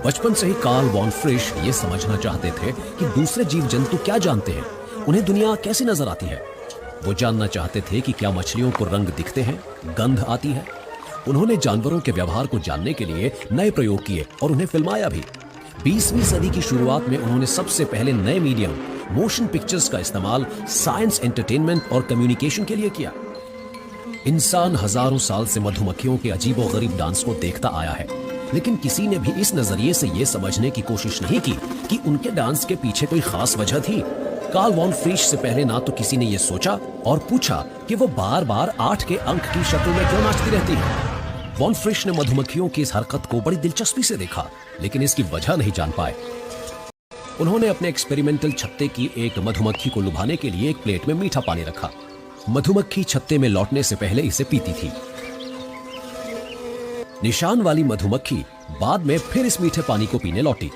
बचपन से ही Karl von फ्रिश ये समझना चाहते थे कि दूसरे जीव जंतु क्या जानते हैं, उन्हें दुनिया कैसी नजर आती है। वो जानना चाहते थे कि क्या मछलियों को रंग दिखते हैं, गंध आती है। उन्होंने जानवरों के व्यवहार को जानने के लिए नए प्रयोग किए और उन्हें फिल्माया भी। 20वीं सदी की शुरुआत में उन्होंने सबसे पहले नए मीडियम मोशन पिक्चर्स का इस्तेमाल साइंस, एंटरटेनमेंट और कम्युनिकेशन के लिए किया। इंसान हजारों साल से मधुमक्खियों के अजीबोगरीब डांस को देखता आया है, लेकिन किसी ने भी इस नजरिए से यह समझने की कोशिश नहीं की कि उनके डांस के पीछे कोई खास वजह थी। कार्ल वॉन फ्रिश से पहले ना तो किसी ने यह सोचा और पूछा कि वो बार बार 8 के अंक की शक्ल में क्यों नाचती रहती है। वॉन फ्रिश ने मधुमक्खियों की इस हरकत को बड़ी दिलचस्पी से देखा, लेकिन इसकी वजह नहीं जान पाए। उन्होंने अपने एक्सपेरिमेंटल छत्ते की एक मधुमक्खी को लुभाने के लिए एक प्लेट में मीठा पानी रखा। मधुमक्खी छत्ते में लौटने से पहले इसे पीती थी। निशान वाली मधुमक्खी बाद में फिर इस मीठे पानी को पीने लौटी।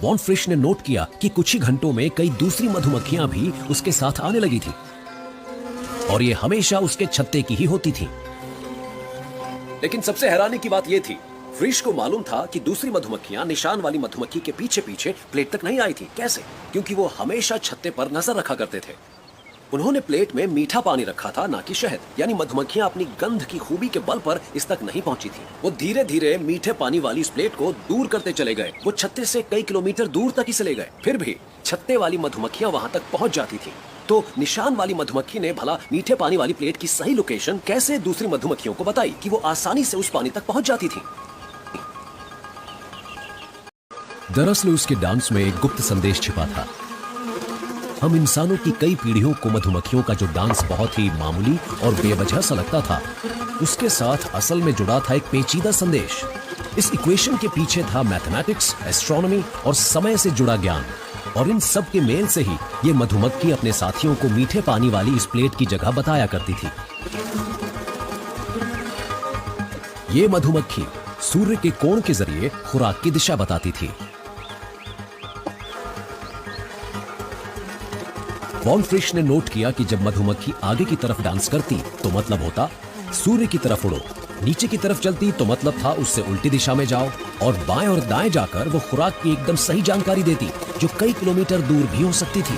वॉन फ्रिश ने नोट किया कि कुछ ही घंटों में कई दूसरी मधुमक्खियां भी उसके साथ आने लगी थी और ये हमेशा उसके छत्ते की ही होती थी। लेकिन सबसे हैरानी की बात यह थी, फ्रिश को मालूम था कि दूसरी मधुमक्खियां निशान वाली मधुमक्खी के पीछे पीछे प्लेट तक नहीं आई थी। कैसे? क्योंकि वो हमेशा छत्ते पर नजर रखा करते थे। उन्होंने प्लेट में मीठा पानी रखा था, ना कि शहद। यानी मधुमक्खियां अपनी गंध की खूबी के बल पर इस तक नहीं पहुंची थी। वो धीरे धीरे मीठे पानी वाली इस प्लेट को दूर करते चले गए। वो छत्ते से कई किलोमीटर दूर तक ही चले गए, फिर भी छत्ते वाली मधुमक्खियां वहां तक पहुंच जाती थी। तो निशान वाली मधुमक्खी ने भला मीठे पानी वाली प्लेट की सही लोकेशन कैसे दूसरी मधुमक्खियों को बताई कि वो आसानी से उस पानी तक पहुंच जाती थी। दरअसल उसके डांस में एक गुप्त संदेश छिपा था। हम इंसानों की कई पीढ़ियों को मधुमक्खियों का जो डांस बहुत ही मामूली और बेवजह सा लगता था, उसके साथ असल में जुड़ा था एक पेचीदा संदेश। इस इक्वेशन के पीछे था मैथमेटिक्स, एस्ट्रोनॉमी और समय से जुड़ा ज्ञान। और इन सब के मेल से ही ये मधुमक्खी अपने साथियों को मीठे पानी वाली इस प्लेट की जगह बताया करती थी। ये मधुमक्खी सूर्य के कोण के जरिए खुराक की दिशा बताती थी। वॉन फ्रिश ने नोट किया कि जब मधुमक्खी आगे की तरफ डांस करती तो मतलब होता सूर्य की तरफ उड़ो, नीचे की तरफ चलती तो मतलब था उससे उल्टी दिशा में जाओ, और बाएं और दाएं जाकर वो खुराक की एकदम सही जानकारी देती जो कई किलोमीटर दूर भी हो सकती थी।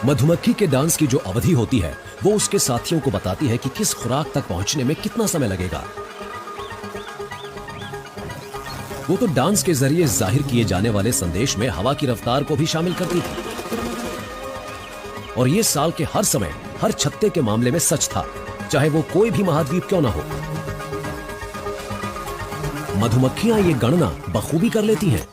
मधुमक्खी के डांस की जो अवधि होती है वो उसके साथियों को बताती है कि किस खुराक तक पहुंचने में कितना समय लगेगा। वो तो डांस के जरिए जाहिर किए जाने वाले संदेश में हवा की रफ्तार को भी शामिल करती थी। और ये साल के हर समय, हर छत्ते के मामले में सच था, चाहे वो कोई भी महाद्वीप क्यों ना हो। मधुमक्खियां ये गणना बखूबी कर लेती हैं।